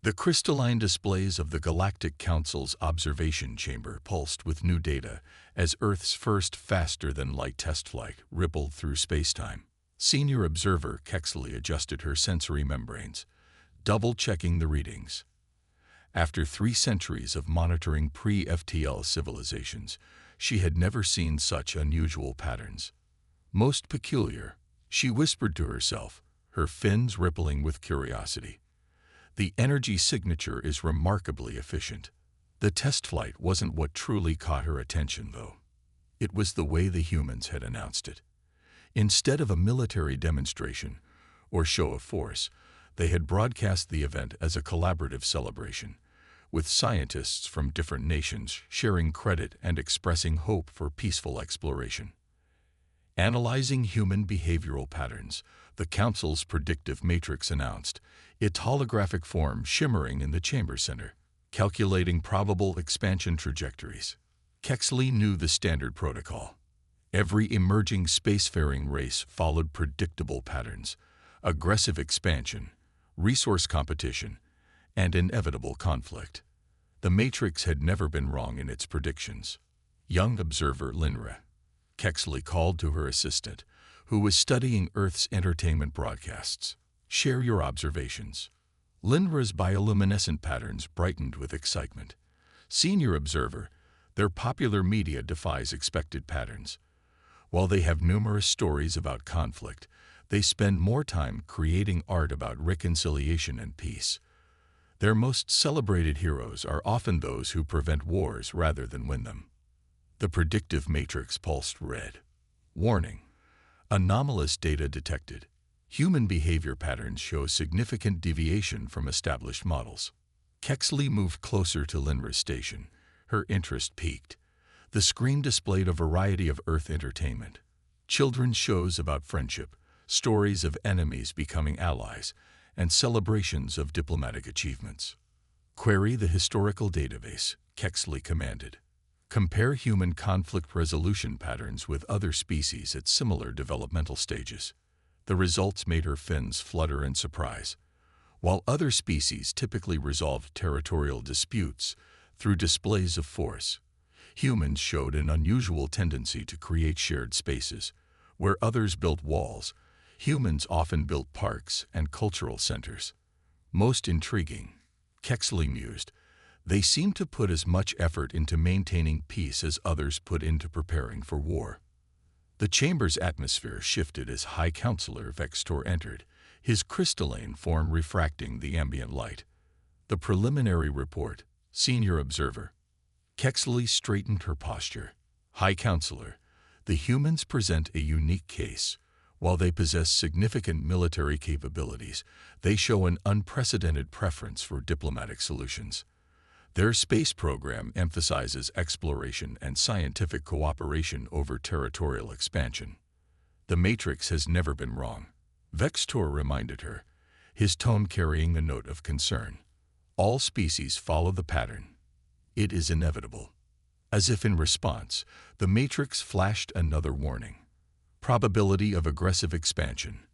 The crystalline displays of the Galactic Council's observation chamber pulsed with new data as Earth's first faster-than-light test flight rippled through spacetime. Senior observer Kexley adjusted her sensory membranes, double-checking the readings. After 3 centuries of monitoring pre-FTL civilizations, she had never seen such unusual patterns. Most peculiar, she whispered to herself, her fins rippling with curiosity. The energy signature is remarkably efficient. The test flight wasn't what truly caught her attention, though. It was the way the humans had announced it. Instead of a military demonstration or show of force, they had broadcast the event as a collaborative celebration, with scientists from different nations sharing credit and expressing hope for peaceful exploration. Analyzing human behavioral patterns, the Council's predictive matrix announced, its holographic form shimmering in the chamber center, calculating probable expansion trajectories. Kexley knew the standard protocol. Every emerging spacefaring race followed predictable patterns: aggressive expansion, resource competition, and inevitable conflict. The Matrix had never been wrong in its predictions. Young observer Linra. Kexley called to her assistant, who was studying Earth's entertainment broadcasts. Share your observations. Linra's bioluminescent patterns brightened with excitement. Senior observer, their popular media defies expected patterns. While they have numerous stories about conflict, they spend more time creating art about reconciliation and peace. Their most celebrated heroes are often those who prevent wars rather than win them. The predictive matrix pulsed red. Warning: anomalous data detected. Human behavior patterns show significant deviation from established models. Kexley moved closer to Linra's station. Her interest piqued. The screen displayed a variety of Earth entertainment. Children's shows about friendship, stories of enemies becoming allies, and celebrations of diplomatic achievements. Query the historical database, Kexley commanded. Compare human conflict resolution patterns with other species at similar developmental stages. The results made her fins flutter in surprise. While other species typically resolved territorial disputes through displays of force, humans showed an unusual tendency to create shared spaces. Where others built walls, humans often built parks and cultural centers. Most intriguing, Kexley mused, they seem to put as much effort into maintaining peace as others put into preparing for war. The chamber's atmosphere shifted as High Counselor Vextor entered, his crystalline form refracting the ambient light. The preliminary report, Senior Observer. Kexley straightened her posture. High Counselor, the humans present a unique case. While they possess significant military capabilities, they show an unprecedented preference for diplomatic solutions. Their space program emphasizes exploration and scientific cooperation over territorial expansion. The Matrix has never been wrong, Vextor reminded her, his tone carrying a note of concern. All species follow the pattern. It is inevitable. As if in response, the Matrix flashed another warning. Probability of aggressive expansion,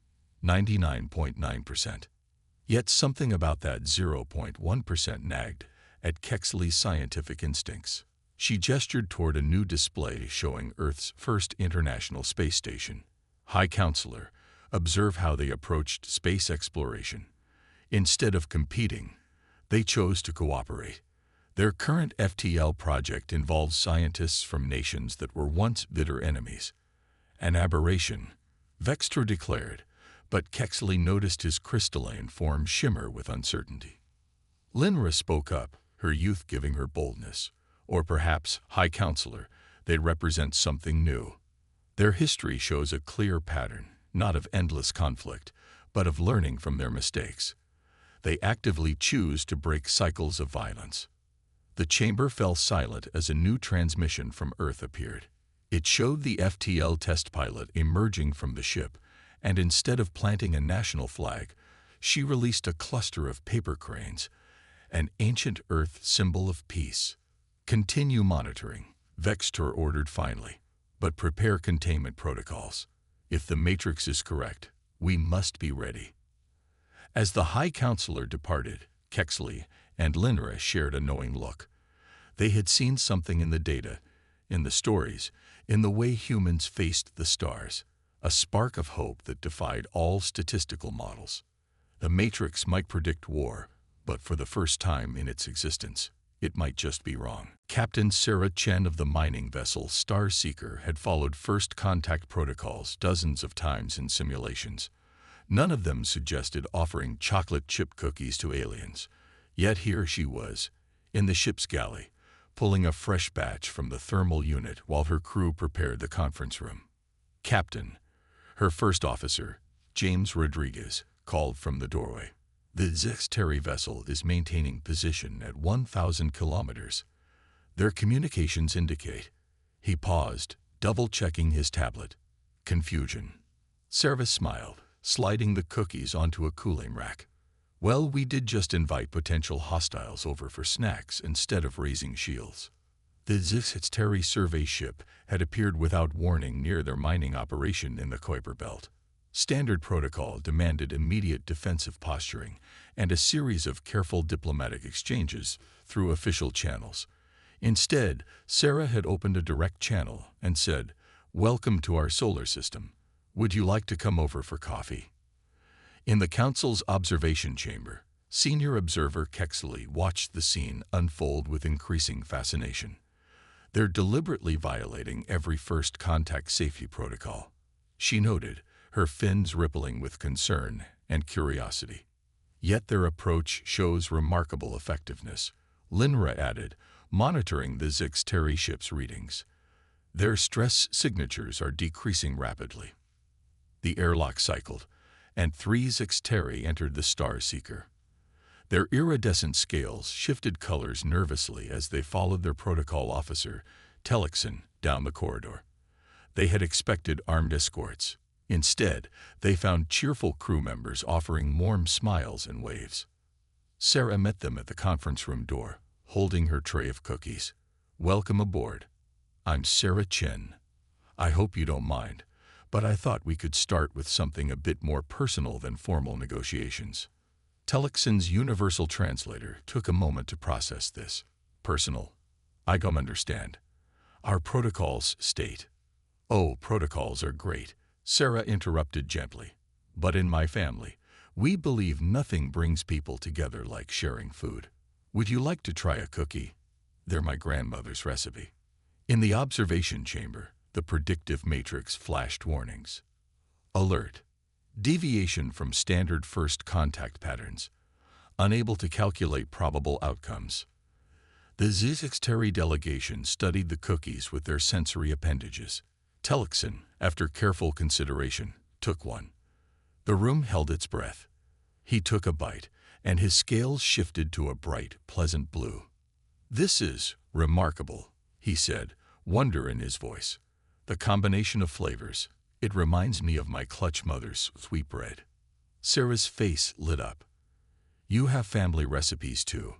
99.9%. Yet something about that 0.1% nagged at Kexley's scientific instincts. She gestured toward a new display showing Earth's first international space station. High Counselor, observe how they approached space exploration. Instead of competing, they chose to cooperate. Their current FTL project involves scientists from nations that were once bitter enemies. An aberration, Vextor declared, but Kexley noticed his crystalline form shimmer with uncertainty. Linra spoke up, her youth giving her boldness. Or perhaps, High Counselor, they represent something new. Their history shows a clear pattern, not of endless conflict, but of learning from their mistakes. They actively choose to break cycles of violence. The chamber fell silent as a new transmission from Earth appeared. It showed the FTL test pilot emerging from the ship, and instead of planting a national flag, she released a cluster of paper cranes, an ancient Earth symbol of peace. Continue monitoring, Vextor ordered finally, but prepare containment protocols. If the Matrix is correct, we must be ready. As the High Counselor departed, Kexley and Linra shared a knowing look. They had seen something in the data, in the stories, in the way humans faced the stars, a spark of hope that defied all statistical models. The Matrix might predict war, but for the first time in its existence, it might just be wrong. Captain Sarah Chen of the mining vessel Star Seeker had followed first contact protocols dozens of times in simulations. None of them suggested offering chocolate chip cookies to aliens. Yet here she was, in the ship's galley, pulling a fresh batch from the thermal unit while her crew prepared the conference room. Captain, her first officer, James Rodriguez, called from the doorway. The Zexteri vessel is maintaining position at 1,000 kilometers. Their communications indicate. He paused, double-checking his tablet. Confusion. Sarah smiled, sliding the cookies onto a cooling rack. Well, we did just invite potential hostiles over for snacks instead of raising shields. The Zexteri survey ship had appeared without warning near their mining operation in the Kuiper Belt. Standard protocol demanded immediate defensive posturing and a series of careful diplomatic exchanges through official channels. Instead, Sarah had opened a direct channel and said, "Welcome to our solar system. Would you like to come over for coffee?" In the Council's observation chamber, senior observer Kexley watched the scene unfold with increasing fascination. They're deliberately violating every first contact safety protocol, she noted, her fins rippling with concern and curiosity. Yet their approach shows remarkable effectiveness, Linra added, monitoring the Zexteri ship's readings. Their stress signatures are decreasing rapidly. The airlock cycled, and 3 Zexteri entered the Star Seeker. Their iridescent scales shifted colors nervously as they followed their protocol officer, Telexon, down the corridor. They had expected armed escorts. Instead, they found cheerful crew members offering warm smiles and waves. Sarah met them at the conference room door, holding her tray of cookies. "Welcome aboard. I'm Sarah Chen. I hope you don't mind, but I thought we could start with something a bit more personal than formal negotiations." Telexon's universal translator took a moment to process this. "Personal? I don't understand. Our protocols state." "Oh, protocols are great," Sarah interrupted gently. "But in my family, we believe nothing brings people together like sharing food. Would you like to try a cookie? They're my grandmother's recipe." In the observation chamber, the predictive matrix flashed warnings. Alert. Deviation from standard first contact patterns. Unable to calculate probable outcomes. The Zexteri delegation studied the cookies with their sensory appendages. Telexon, after careful consideration, took one. The room held its breath. He took a bite, and his scales shifted to a bright, pleasant blue. "This is remarkable," he said, wonder in his voice. "The combination of flavors. It reminds me of my clutch mother's sweetbread." Sarah's face lit up. "You have family recipes too.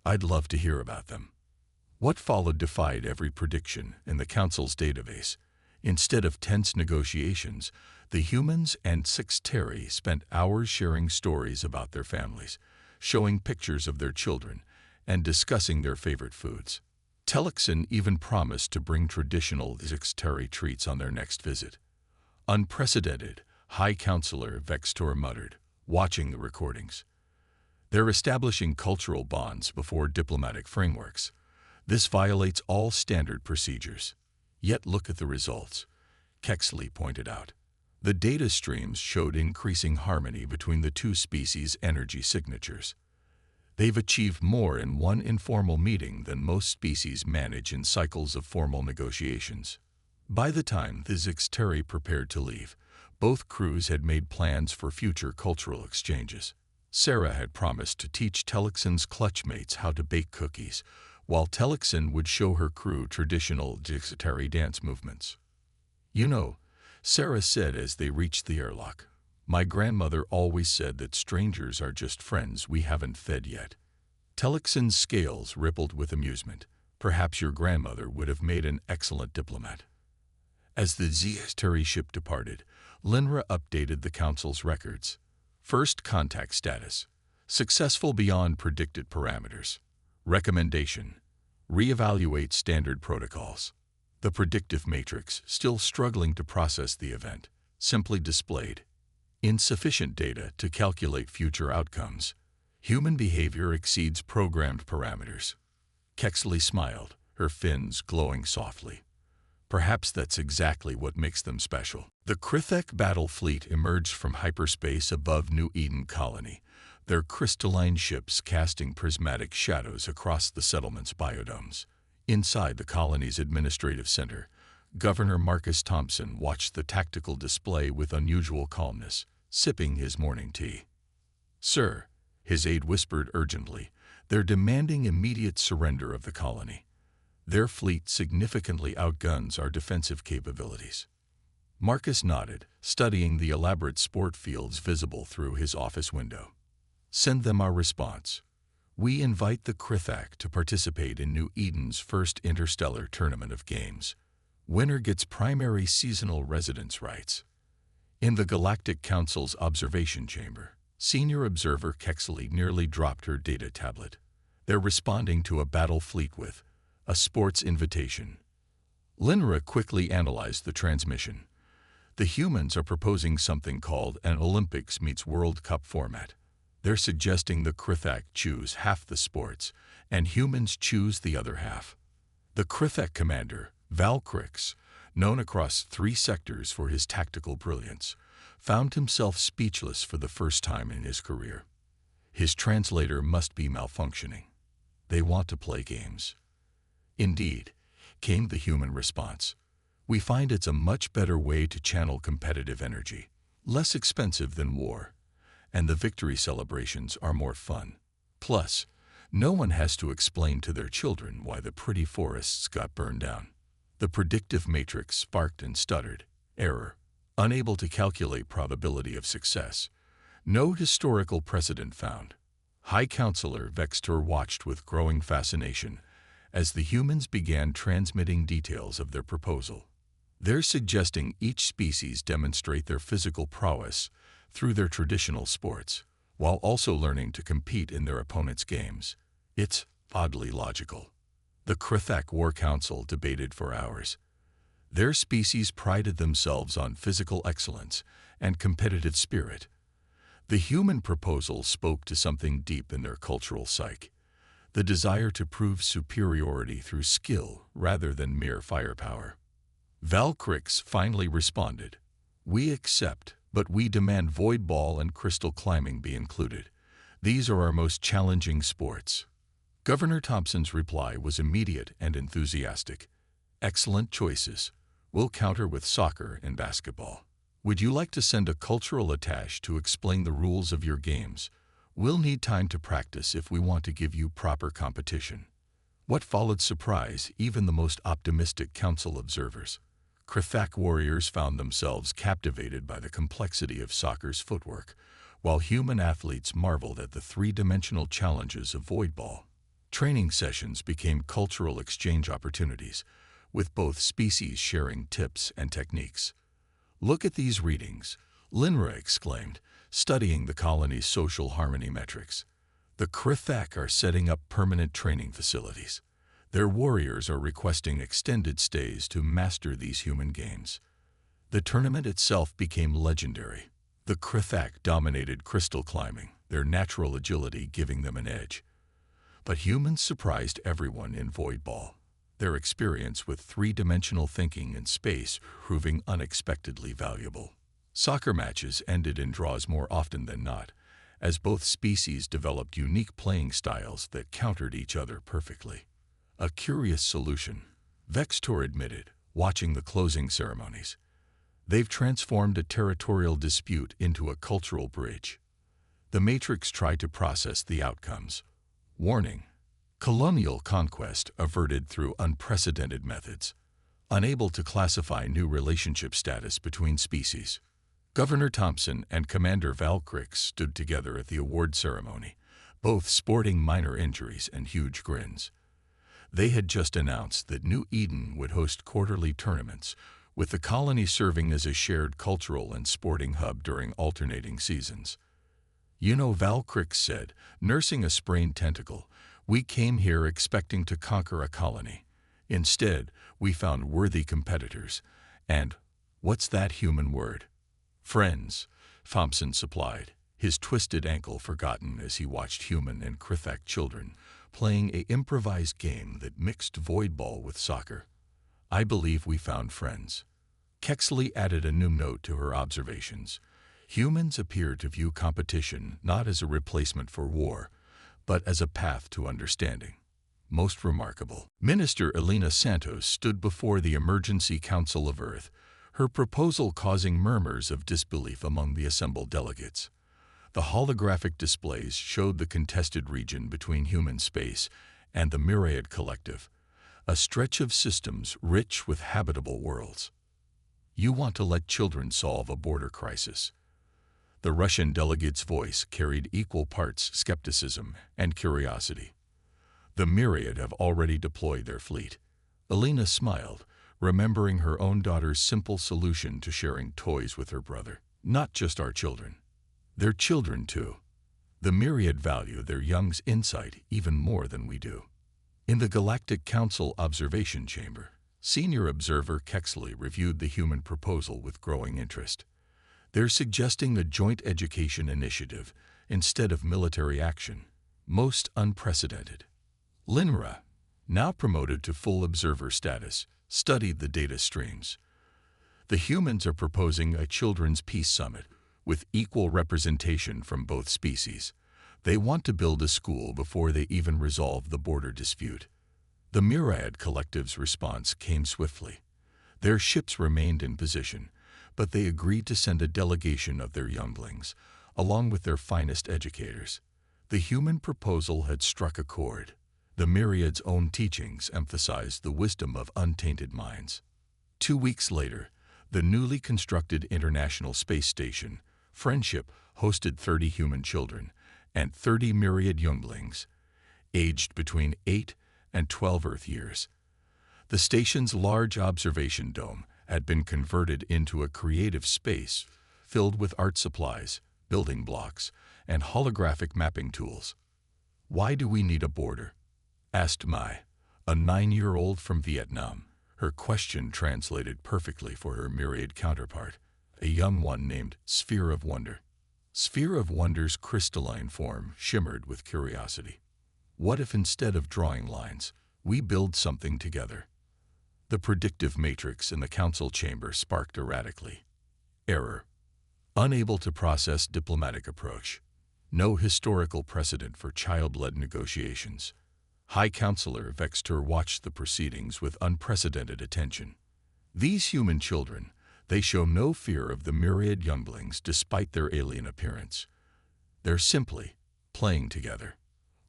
I'd love to hear about them." What followed defied every prediction in the Council's database. Instead of tense negotiations, the humans and Zexteri spent hours sharing stories about their families, showing pictures of their children, and discussing their favorite foods. Telexon even promised to bring traditional Zexteri treats on their next visit. "Unprecedented," High Counselor Vextor muttered, watching the recordings. "They're establishing cultural bonds before diplomatic frameworks. This violates all standard procedures. Yet look at the results," Kexley pointed out. The data streams showed increasing harmony between the two species' energy signatures. They've achieved more in one informal meeting than most species manage in cycles of formal negotiations. By the time the Zexteri prepared to leave, both crews had made plans for future cultural exchanges. Sarah had promised to teach Telexon's clutchmates how to bake cookies, while Telexon would show her crew traditional Zexteri dance movements. "You know," Sarah said as they reached the airlock, "my grandmother always said that strangers are just friends we haven't fed yet." Telexon's scales rippled with amusement. "Perhaps your grandmother would have made an excellent diplomat." As the Zexteri ship departed, Linra updated the Council's records. First contact status. Successful beyond predicted parameters. Recommendation: reevaluate standard protocols. The predictive matrix, still struggling to process the event, simply displayed insufficient data to calculate future outcomes. Human behavior exceeds programmed parameters. Kexley smiled, her fins glowing softly. Perhaps that's exactly what makes them special. The Krithek battle fleet emerged from hyperspace above New Eden colony, their crystalline ships casting prismatic shadows across the settlement's biodomes. Inside the colony's administrative center, Governor Marcus Thompson watched the tactical display with unusual calmness, sipping his morning tea. "Sir," his aide whispered urgently, "they're demanding immediate surrender of the colony. Their fleet significantly outguns our defensive capabilities." Marcus nodded, studying the elaborate sport fields visible through his office window. "Send them our response. We invite the Krithak to participate in New Eden's first Interstellar tournament of games. Winner gets primary seasonal residence rights." In the Galactic Council's observation chamber, Senior Observer Kexley nearly dropped her data tablet. "They're responding to a battle fleet with a sports invitation." Linra quickly analyzed the transmission. "The humans are proposing something called an Olympics meets World Cup format. They're suggesting the Krithak choose half the sports, and humans choose the other half." The Krithak commander, Valkrix, known across 3 sectors for his tactical brilliance, found himself speechless for the first time in his career. His translator must be malfunctioning. "They want to play games." "Indeed," came the human response. "We find it's a much better way to channel competitive energy, less expensive than war, and the victory celebrations are more fun. Plus, no one has to explain to their children why the pretty forests got burned down." The predictive matrix sparked and stuttered. Error. Unable to calculate probability of success. No historical precedent found. High Counselor Vextor watched with growing fascination as the humans began transmitting details of their proposal. "They're suggesting each species demonstrate their physical prowess through their traditional sports, while also learning to compete in their opponents' games. It's oddly logical." The Krithak War Council debated for hours. Their species prided themselves on physical excellence and competitive spirit. The human proposal spoke to something deep in their cultural psyche, the desire to prove superiority through skill rather than mere firepower. Valkrix finally responded, "We accept, but we demand void ball and crystal climbing be included. These are our most challenging sports." Governor Thompson's reply was immediate and enthusiastic. "Excellent choices. We'll counter with soccer and basketball. Would you like to send a cultural attaché to explain the rules of your games? We'll need time to practice if we want to give you proper competition." What followed surprised even the most optimistic council observers. Krithak warriors found themselves captivated by the complexity of soccer's footwork, while human athletes marveled at the 3-dimensional challenges of void ball. Training sessions became cultural exchange opportunities, with both species sharing tips and techniques. "Look at these readings," Linra exclaimed, studying the colony's social harmony metrics. "The Krithak are setting up permanent training facilities. Their warriors are requesting extended stays to master these human games." The tournament itself became legendary. The Krithak dominated crystal climbing, their natural agility giving them an edge. But humans surprised everyone in void ball, their experience with 3-dimensional thinking in space proving unexpectedly valuable. Soccer matches ended in draws more often than not, as both species developed unique playing styles that countered each other perfectly. "A curious solution," Vextor admitted, watching the closing ceremonies. "They've transformed a territorial dispute into a cultural bridge." The Matrix tried to process the outcomes. Warning: colonial conquest averted through unprecedented methods. Unable to classify new relationship status between species. Governor Thompson and Commander Valkrix stood together at the award ceremony, both sporting minor injuries and huge grins. They had just announced that New Eden would host quarterly tournaments, with the colony serving as a shared cultural and sporting hub during alternating seasons. You know, Valkyrie said, nursing a sprained tentacle, we came here expecting to conquer a colony. Instead, we found worthy competitors. And, what's that human word? Friends, Thompson supplied, his twisted ankle forgotten as he watched human and Krithak children playing a improvised game that mixed voidball with soccer. I believe we found friends. Kexley added a new note to her observations. Humans appear to view competition not as a replacement for war, but as a path to understanding. Most remarkable. Minister Elena Santos stood before the Emergency Council of Earth, her proposal causing murmurs of disbelief among the assembled delegates. The holographic displays showed the contested region between human space and the Myriad Collective, a stretch of systems rich with habitable worlds. You want to let children solve a border crisis. The Russian delegate's voice carried equal parts skepticism and curiosity. The Myriad have already deployed their fleet. Elena smiled, remembering her own daughter's simple solution to sharing toys with her brother. Not just our children. Their children, too. The Myriad value their young's insight even more than we do. In the Galactic Council Observation Chamber, Senior Observer Kexley reviewed the human proposal with growing interest. They're suggesting a joint education initiative instead of military action. Most unprecedented. Linra, now promoted to full observer status, studied the data streams. The humans are proposing a children's peace summit with equal representation from both species. They want to build a school before they even resolve the border dispute. The Myriad Collective's response came swiftly. Their ships remained in position, but they agreed to send a delegation of their younglings, along with their finest educators. The human proposal had struck a chord. The Myriad's own teachings emphasized the wisdom of untainted minds. 2 weeks later, the newly constructed International Space Station, Friendship, hosted 30 human children and 30 Myriad younglings, aged between 8 and 12 Earth years. The station's large observation dome had been converted into a creative space filled with art supplies, building blocks, and holographic mapping tools. Why do we need a border? Asked Mai, a 9-year-old from Vietnam. Her question translated perfectly for her Myriad counterpart, a young one named Sphere of Wonder. Sphere of Wonder's crystalline form shimmered with curiosity. What if instead of drawing lines, we build something together? The predictive matrix in the council chamber sparked erratically. Error. Unable to process diplomatic approach. No historical precedent for child-led negotiations. High Counselor Vextor watched the proceedings with unprecedented attention. These human children, they show no fear of the Myriad younglings despite their alien appearance. They're simply playing together.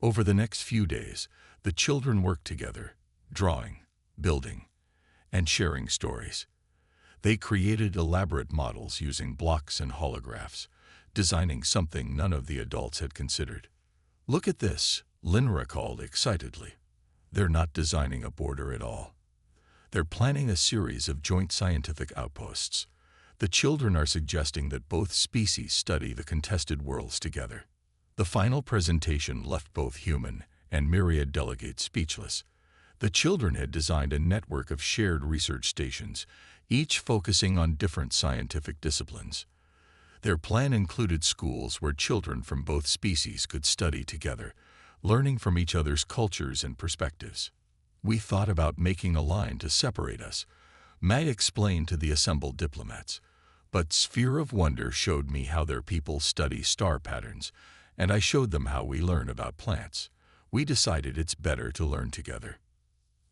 Over the next few days, the children worked together, drawing, building, and sharing stories. They created elaborate models using blocks and holographs, designing something none of the adults had considered. Look at this, Linra called excitedly. They're not designing a border at all. They're planning a series of joint scientific outposts. The children are suggesting that both species study the contested worlds together. The final presentation left both human and Myriad delegates speechless. The children had designed a network of shared research stations, each focusing on different scientific disciplines. Their plan included schools where children from both species could study together, learning from each other's cultures and perspectives. We thought about making a line to separate us, May explained to the assembled diplomats. But Sphere of Wonder showed me how their people study star patterns, and I showed them how we learn about plants. We decided it's better to learn together.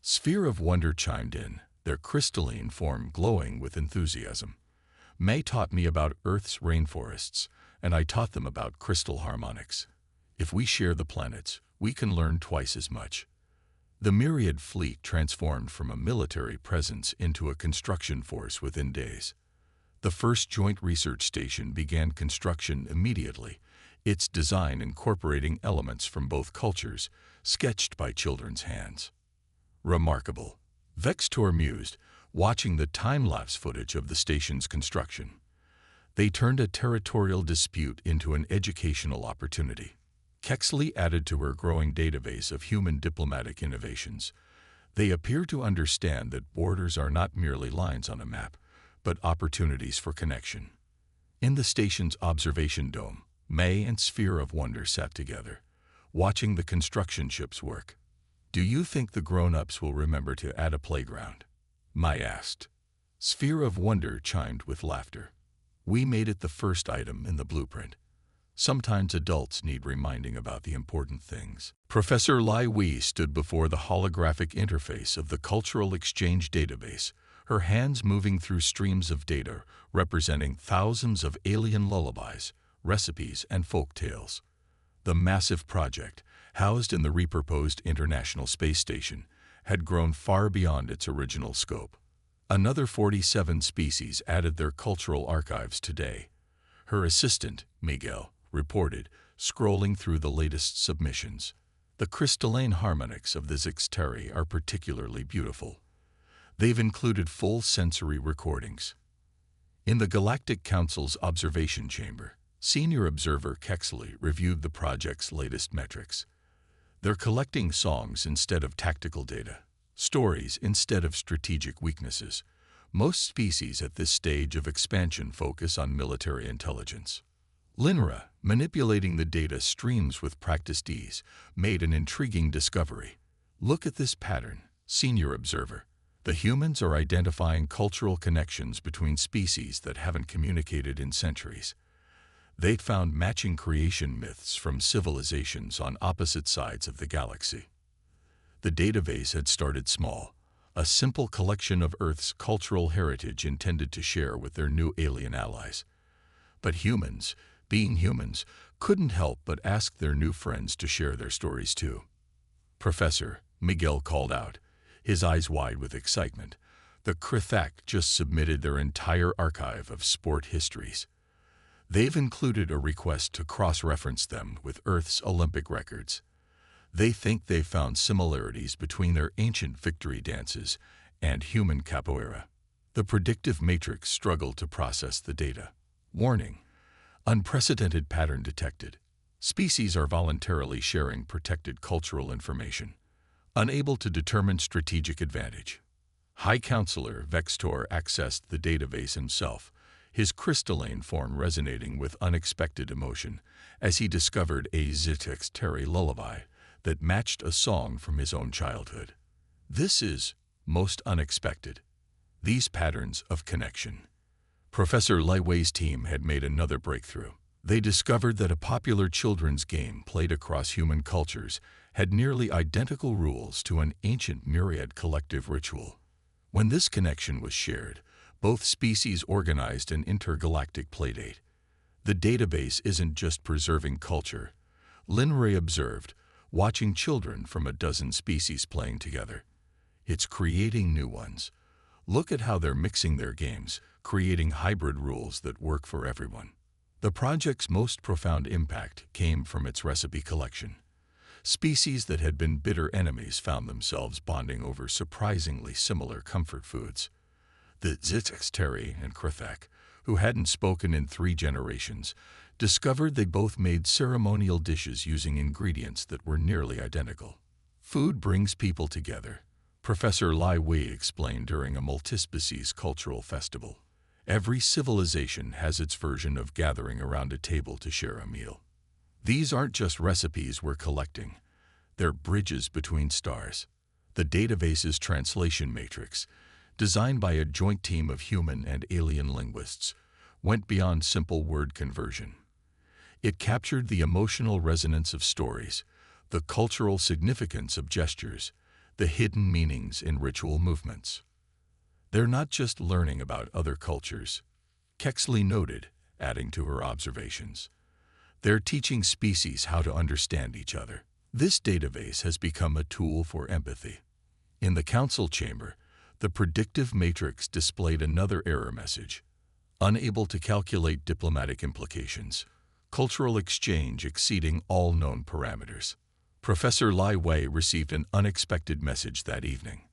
Sphere of Wonder chimed in, their crystalline form glowing with enthusiasm. May taught me about Earth's rainforests, and I taught them about crystal harmonics. If we share the planets, we can learn twice as much. The Myriad fleet transformed from a military presence into a construction force within days. The first joint research station began construction immediately, its design incorporating elements from both cultures, sketched by children's hands. Remarkable, Vextor mused, watching the time-lapse footage of the station's construction. They turned a territorial dispute into an educational opportunity. Kexley added to her growing database of human diplomatic innovations. They appear to understand that borders are not merely lines on a map, but opportunities for connection. In the station's observation dome, May and Sphere of Wonder sat together, watching the construction ships work. "Do you think the grown-ups will remember to add a playground?" Mai asked. Sphere of Wonder chimed with laughter. "We made it the first item in the blueprint. Sometimes adults need reminding about the important things." Professor Lai Wei stood before the holographic interface of the Cultural Exchange database, her hands moving through streams of data representing thousands of alien lullabies, recipes, and folk tales. The massive project, housed in the repurposed International Space Station, had grown far beyond its original scope. Another 47 species added their cultural archives today. Her assistant, Miguel, reported, scrolling through the latest submissions. "The crystalline harmonics of the Zixteri are particularly beautiful. They've included full sensory recordings." In the Galactic Council's observation chamber, senior observer Kexley reviewed the project's latest metrics. "They're collecting songs instead of tactical data, stories instead of strategic weaknesses. Most species at this stage of expansion focus on military intelligence." Linra, manipulating the data streams with practiced ease, made an intriguing discovery. "Look at this pattern, senior observer. The humans are identifying cultural connections between species that haven't communicated in centuries. They'd found matching creation myths from civilizations on opposite sides of the galaxy." The database had started small, a simple collection of Earth's cultural heritage intended to share with their new alien allies. But humans, being humans, couldn't help but ask their new friends to share their stories too. "Professor," Miguel called out, his eyes wide with excitement, "the Krithak just submitted their entire archive of sport histories. They've included a request to cross-reference them with Earth's Olympic records. They think they've found similarities between their ancient victory dances and human capoeira." The predictive matrix struggled to process the data. "Warning. Unprecedented pattern detected. Species are voluntarily sharing protected cultural information, unable to determine strategic advantage." High Counselor Vextor accessed the database himself, his crystalline form resonating with unexpected emotion as he discovered a Zixteri lullaby that matched a song from his own childhood. "This is most unexpected. These patterns of connection." Professor Lai Wei's team had made another breakthrough. They discovered that a popular children's game played across human cultures had nearly identical rules to an ancient myriad collective ritual. When this connection was shared, both species organized an intergalactic playdate. "The database isn't just preserving culture," Linray observed, watching children from a dozen species playing together. "It's creating new ones. Look at how they're mixing their games, creating hybrid rules that work for everyone." The project's most profound impact came from its recipe collection. Species that had been bitter enemies found themselves bonding over surprisingly similar comfort foods. The Zixteri and Krithak, who hadn't spoken in 3 generations, discovered they both made ceremonial dishes using ingredients that were nearly identical. "Food brings people together," Professor Lai Wei explained during a multispecies cultural festival. "Every civilization has its version of gathering around a table to share a meal. These aren't just recipes we're collecting. They're bridges between stars." The database's translation matrix, designed by a joint team of human and alien linguists, went beyond simple word conversion. It captured the emotional resonance of stories, the cultural significance of gestures, the hidden meanings in ritual movements. "They're not just learning about other cultures," Kexley noted, adding to her observations. "They're teaching species how to understand each other." This database has become a tool for empathy. In the council chamber, the predictive matrix displayed another error message. "Unable to calculate diplomatic implications. Cultural exchange exceeding all known parameters." Professor Lai Wei received an unexpected message that evening.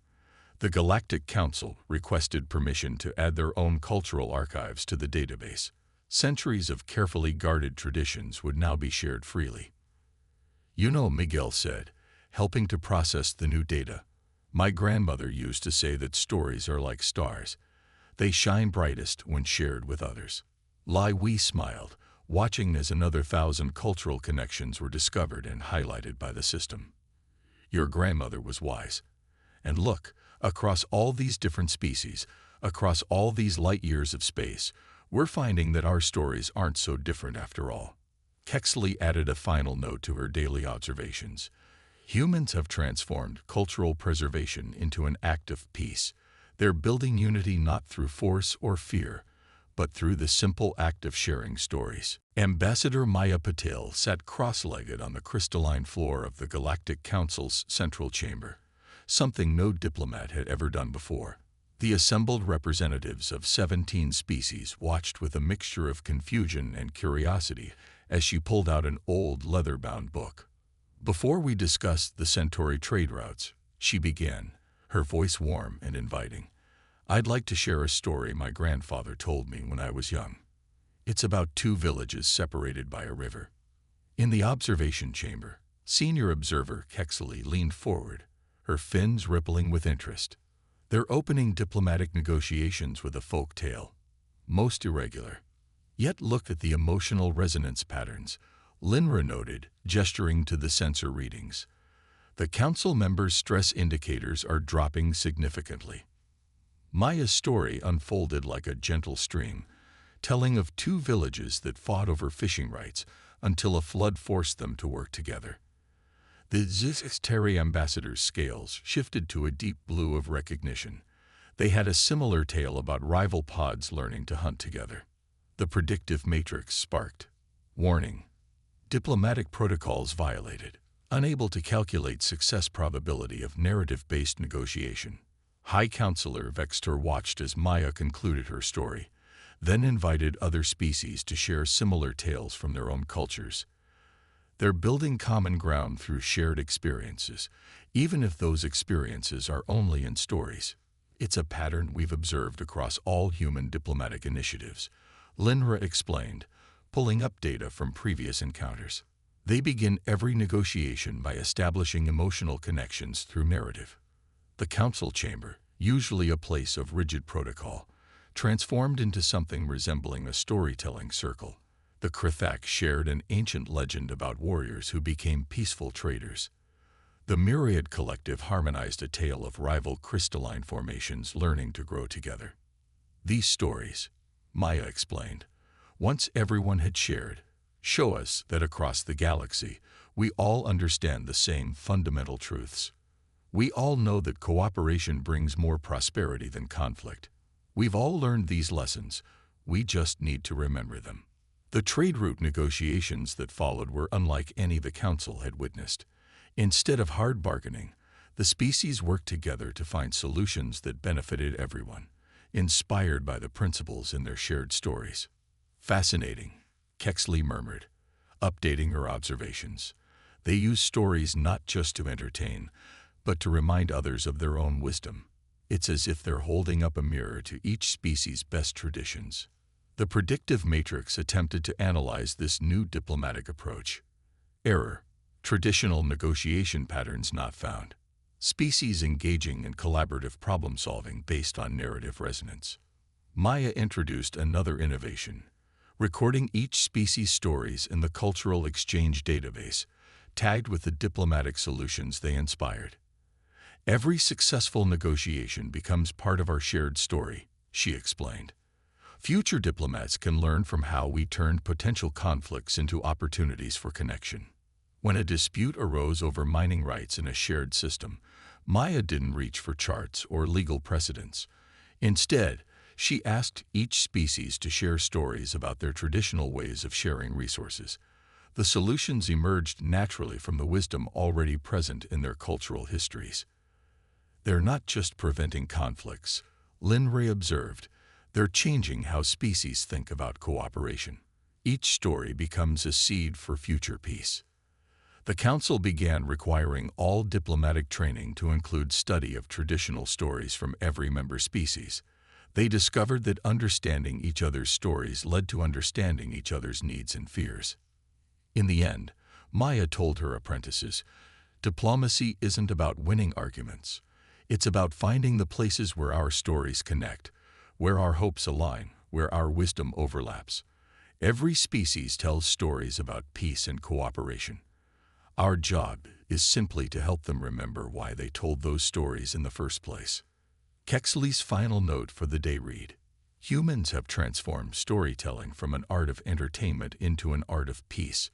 The Galactic Council requested permission to add their own cultural archives to the database. Centuries of carefully guarded traditions would now be shared freely. "You know," Miguel said, helping to process the new data, "my grandmother used to say that stories are like stars. They shine brightest when shared with others." We smiled, watching as another 1,000 cultural connections were discovered and highlighted by the system. "Your grandmother was wise. And look, across all these different species, across all these light years of space, we're finding that our stories aren't so different after all." Kexley added a final note to her daily observations. "Humans have transformed cultural preservation into an act of peace. They're building unity not through force or fear, but through the simple act of sharing stories." Ambassador Maya Patel sat cross-legged on the crystalline floor of the Galactic Council's central chamber, something no diplomat had ever done before. The assembled representatives of 17 species watched with a mixture of confusion and curiosity as she pulled out an old leather-bound book. "Before we discuss the Centauri trade routes," she began, her voice warm and inviting, "I'd like to share a story my grandfather told me when I was young. It's about 2 villages separated by a river." In the observation chamber, senior observer Kexley leaned forward, her fins rippling with interest. "They're opening diplomatic negotiations with a folk tale. Most irregular. Yet look at the emotional resonance patterns," Linra noted, gesturing to the sensor readings. "The council members' stress indicators are dropping significantly." Maya's story unfolded like a gentle stream, telling of 2 villages that fought over fishing rights until a flood forced them to work together. The Zixteri ambassador's scales shifted to a deep blue of recognition. They had a similar tale about rival pods learning to hunt together. The predictive matrix sparked. "Warning. Diplomatic protocols violated. Unable to calculate success probability of narrative-based negotiation." High Counselor Vexter watched as Maya concluded her story, then invited other species to share similar tales from their own cultures. "They're building common ground through shared experiences, even if those experiences are only in stories. It's a pattern we've observed across all human diplomatic initiatives," Linra explained, pulling up data from previous encounters. "They begin every negotiation by establishing emotional connections through narrative." The council chamber, usually a place of rigid protocol, transformed into something resembling a storytelling circle. The Krithak shared an ancient legend about warriors who became peaceful traders. The Myriad Collective harmonized a tale of rival crystalline formations learning to grow together. "These stories," Maya explained, "once everyone had shared, show us that across the galaxy, we all understand the same fundamental truths. We all know that cooperation brings more prosperity than conflict. We've all learned these lessons. We just need to remember them." The trade route negotiations that followed were unlike any the Council had witnessed. Instead of hard bargaining, the species worked together to find solutions that benefited everyone, inspired by the principles in their shared stories. "Fascinating," Kexley murmured, updating her observations. "They use stories not just to entertain, but to remind others of their own wisdom. It's as if they're holding up a mirror to each species' best traditions." The predictive matrix attempted to analyze this new diplomatic approach. Error. Traditional negotiation patterns not found. Species engaging in collaborative problem-solving based on narrative resonance. Maya introduced another innovation, recording each species' stories in the cultural exchange database, tagged with the diplomatic solutions they inspired. "Every successful negotiation becomes part of our shared story," she explained. "Future diplomats can learn from how we turned potential conflicts into opportunities for connection." When a dispute arose over mining rights in a shared system, Maya didn't reach for charts or legal precedents. Instead, she asked each species to share stories about their traditional ways of sharing resources. The solutions emerged naturally from the wisdom already present in their cultural histories. "They're not just preventing conflicts," Linray observed. "They're changing how species think about cooperation. Each story becomes a seed for future peace." The Council began requiring all diplomatic training to include study of traditional stories from every member species. They discovered that understanding each other's stories led to understanding each other's needs and fears. In the end, Maya told her apprentices, "Diplomacy isn't about winning arguments. It's about finding the places where our stories connect, where our hopes align, where our wisdom overlaps. Every species tells stories about peace and cooperation. Our job is simply to help them remember why they told those stories in the first place." Kexley's final note for the day read, "Humans have transformed storytelling from an art of entertainment into an art of peace.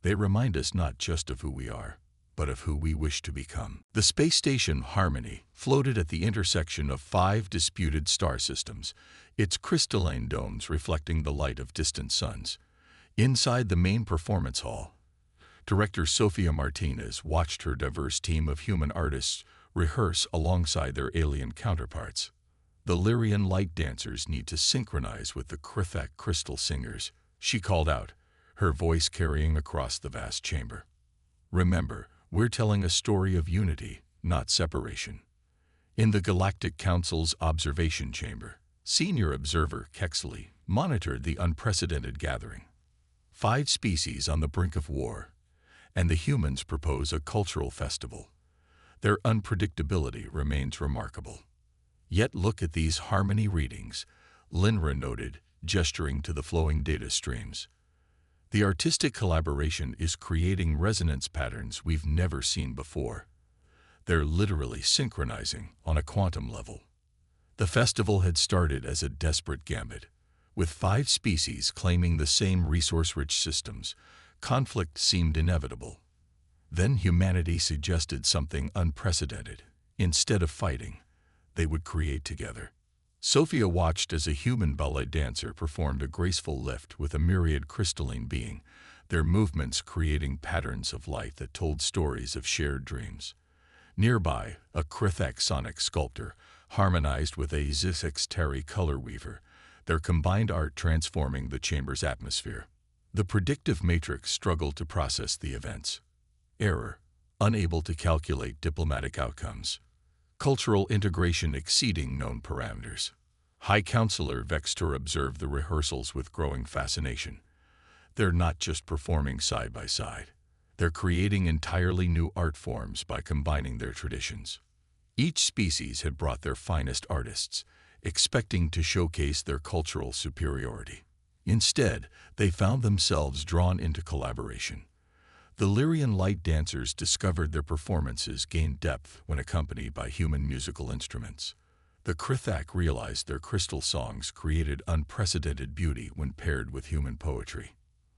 They remind us not just of who we are, but of who we wish to become." The space station Harmony floated at the intersection of 5 disputed star systems, its crystalline domes reflecting the light of distant suns. Inside the main performance hall, director Sofia Martinez watched her diverse team of human artists rehearse alongside their alien counterparts. The Lyrian light dancers need to synchronize with the Krithak crystal singers, she called out, her voice carrying across the vast chamber. "Remember, we're telling a story of unity, not separation." In the Galactic Council's observation chamber, senior observer Kexley monitored the unprecedented gathering. 5 species on the brink of war, and the humans propose a cultural festival. Their unpredictability remains remarkable. "Yet look at these harmony readings," Linra noted, gesturing to the flowing data streams. "The artistic collaboration is creating resonance patterns we've never seen before. They're literally synchronizing on a quantum level." The festival had started as a desperate gambit. With 5 species claiming the same resource-rich systems, conflict seemed inevitable. Then humanity suggested something unprecedented. Instead of fighting, they would create together. Sophia watched as a human ballet dancer performed a graceful lift with a myriad crystalline being, their movements creating patterns of light that told stories of shared dreams. Nearby, a Krithak sonic sculptor harmonized with a Zixteri color weaver, their combined art transforming the chamber's atmosphere. The predictive matrix struggled to process the events. Error, unable to calculate diplomatic outcomes. Cultural integration exceeding known parameters. High Counselor Vextor observed the rehearsals with growing fascination. They're not just performing side by side. They're creating entirely new art forms by combining their traditions. Each species had brought their finest artists, expecting to showcase their cultural superiority. Instead, they found themselves drawn into collaboration. The Lyrian light dancers discovered their performances gained depth when accompanied by human musical instruments. The Krithak realized their crystal songs created unprecedented beauty when paired with human poetry.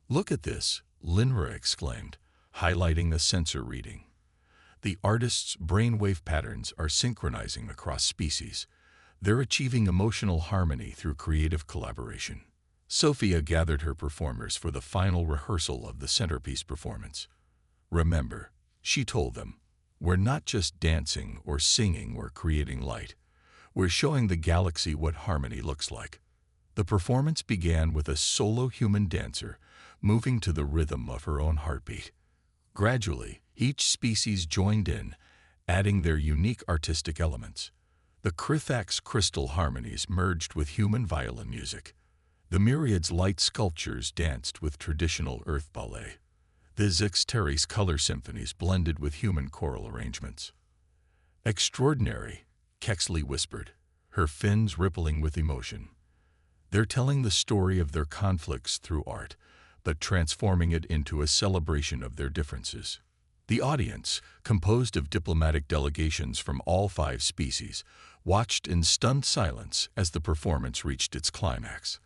"Look at this," Linra exclaimed, highlighting a sensor reading. "The artists' brainwave patterns are synchronizing across species. They're achieving emotional harmony through creative collaboration." Sophia gathered her performers for the final rehearsal of the centerpiece performance. "Remember," she told them, "we're not just dancing or singing or creating light. We're showing the galaxy what harmony looks like." The performance began with a solo human dancer moving to the rhythm of her own heartbeat. Gradually, each species joined in, adding their unique artistic elements. The Krithak's crystal harmonies merged with human violin music. The myriad's light sculptures danced with traditional earth ballet. The Zixteri's color symphonies blended with human choral arrangements. "Extraordinary," Kexley whispered, her fins rippling with emotion. "They're telling the story of their conflicts through art, but transforming it into a celebration of their differences." The audience, composed of diplomatic delegations from all 5 species, watched in stunned silence as the performance reached its climax.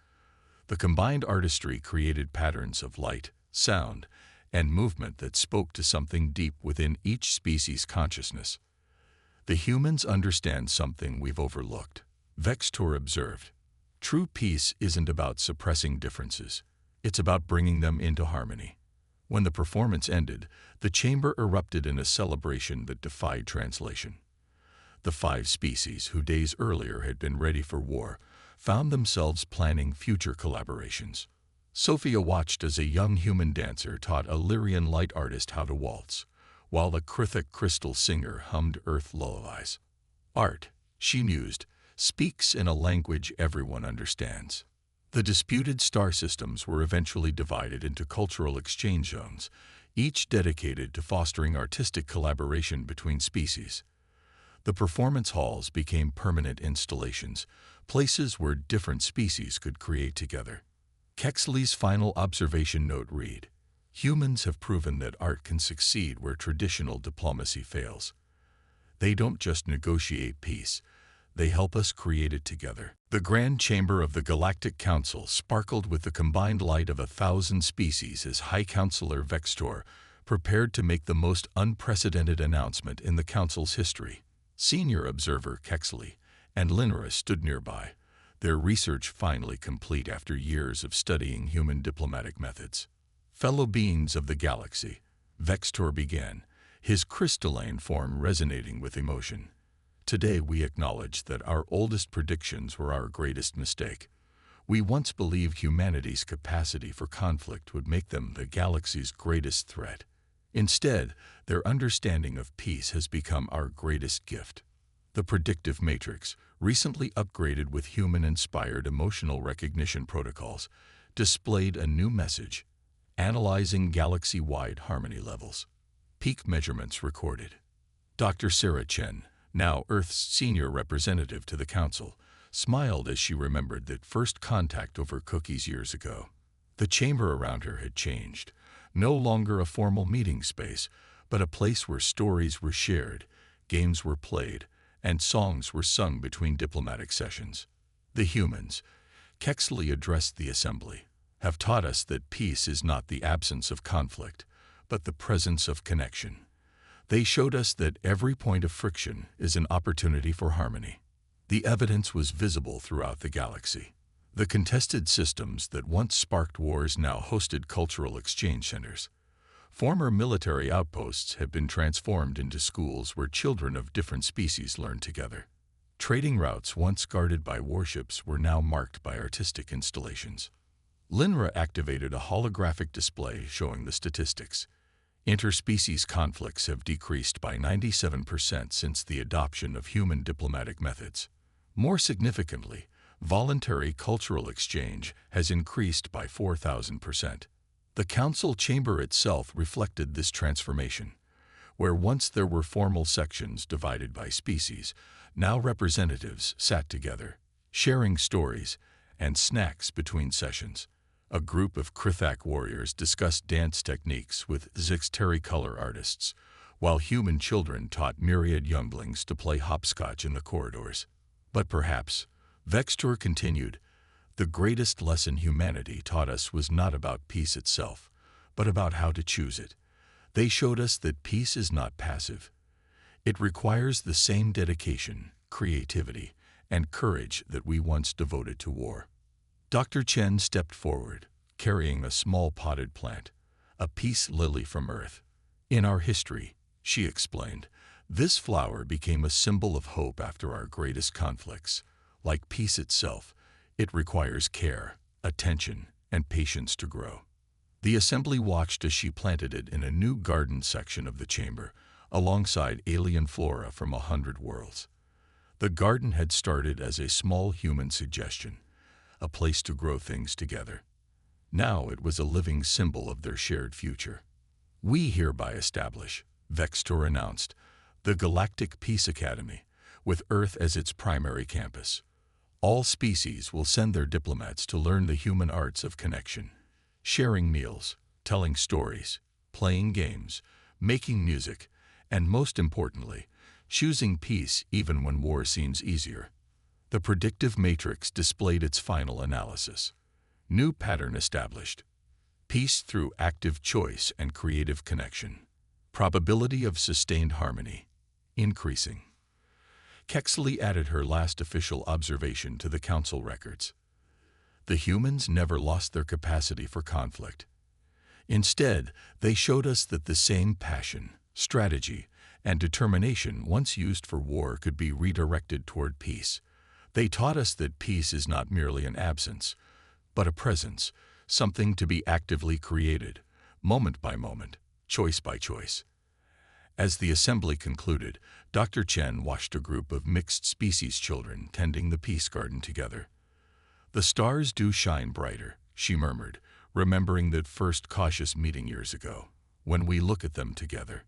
The combined artistry created patterns of light, sound, and movement that spoke to something deep within each species' consciousness. "The humans understand something we've overlooked," Vextor observed. "True peace isn't about suppressing differences. It's about bringing them into harmony." When the performance ended, the chamber erupted in a celebration that defied translation. The 5 species, who days earlier had been ready for war, found themselves planning future collaborations. Sophia watched as a young human dancer taught a Lyrian light artist how to waltz, while the Krithak crystal singer hummed earth lullabies. "Art," she mused, speaks in a language everyone understands. The disputed star systems were eventually divided into cultural exchange zones, each dedicated to fostering artistic collaboration between species. The performance halls became permanent installations, places where different species could create together. Kexley's final observation note read, "Humans have proven that art can succeed where traditional diplomacy fails. They don't just negotiate peace, they help us create it together." The Grand Chamber of the Galactic Council sparkled with the combined light of 1,000 species as High Counselor Vextor prepared to make the most unprecedented announcement in the Council's history. Senior Observer Kexley and Linra stood nearby, their research finally complete after years of studying human diplomatic methods. "Fellow beings of the galaxy," Vextor began, his crystalline form resonating with emotion. "Today we acknowledge that our oldest predictions were our greatest mistake. We once believed humanity's capacity for conflict would make them the galaxy's greatest threat. Instead, their understanding of peace has become our greatest gift." The predictive matrix, recently upgraded with human-inspired emotional recognition protocols, displayed a new message, analyzing galaxy-wide harmony levels. Peak measurements recorded. Dr. Sarah Chen, now Earth's senior representative to the Council, smiled as she remembered that first contact over cookies years ago. The chamber around her had changed, no longer a formal meeting space, but a place where stories were shared, games were played, and songs were sung between diplomatic sessions. "The humans," Kexley addressed the assembly, "have taught us that peace is not the absence of conflict, but the presence of connection. They showed us that every point of friction is an opportunity for harmony." The evidence was visible throughout the galaxy. The contested systems that once sparked wars now hosted cultural exchange centers. Former military outposts have been transformed into schools where children of different species learned together. Trading routes once guarded by warships were now marked by artistic installations. Linra activated a holographic display showing the statistics. Interspecies conflicts have decreased by 97% since the adoption of human diplomatic methods. More significantly, voluntary cultural exchange has increased by 4,000%. The Council chamber itself reflected this transformation. Where once there were formal sections divided by species, now representatives sat together, sharing stories and snacks between sessions. A group of Krithak warriors discussed dance techniques with Zixteri color artists, while human children taught myriad younglings to play hopscotch in the corridors. But perhaps, Vextor continued, the greatest lesson humanity taught us was not about peace itself, but about how to choose it. They showed us that peace is not passive. It requires the same dedication, creativity, and courage that we once devoted to war. Dr. Chen stepped forward, carrying a small potted plant, a peace lily from Earth. "In our history," she explained, "this flower became a symbol of hope after our greatest conflicts. Like peace itself, it requires care, attention, and patience to grow." The assembly watched as she planted it in a new garden section of the chamber, alongside alien flora from 100 worlds. The garden had started as a small human suggestion, a place to grow things together. Now it was a living symbol of their shared future. "We hereby establish," Vextor announced, "the Galactic Peace Academy, with Earth as its primary campus. All species will send their diplomats to learn the human arts of connection, sharing meals, telling stories, playing games, making music, and most importantly, choosing peace even when war seems easier." The predictive matrix displayed its final analysis. New pattern established. Peace through active choice and creative connection. Probability of sustained harmony increasing. Kexley added her last official observation to the Council records. The humans never lost their capacity for conflict. Instead, they showed us that the same passion, strategy, and determination once used for war could be redirected toward peace. They taught us that peace is not merely an absence, but a presence, something to be actively created, moment by moment, choice by choice. As the assembly concluded, Dr. Chen watched a group of mixed-species children tending the peace garden together. "The stars do shine brighter," she murmured, remembering that first cautious meeting years ago, "when we look at them together."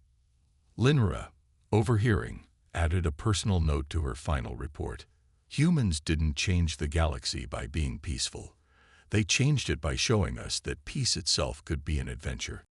Linra, overhearing, added a personal note to her final report. "Humans didn't change the galaxy by being peaceful. They changed it by showing us that peace itself could be an adventure."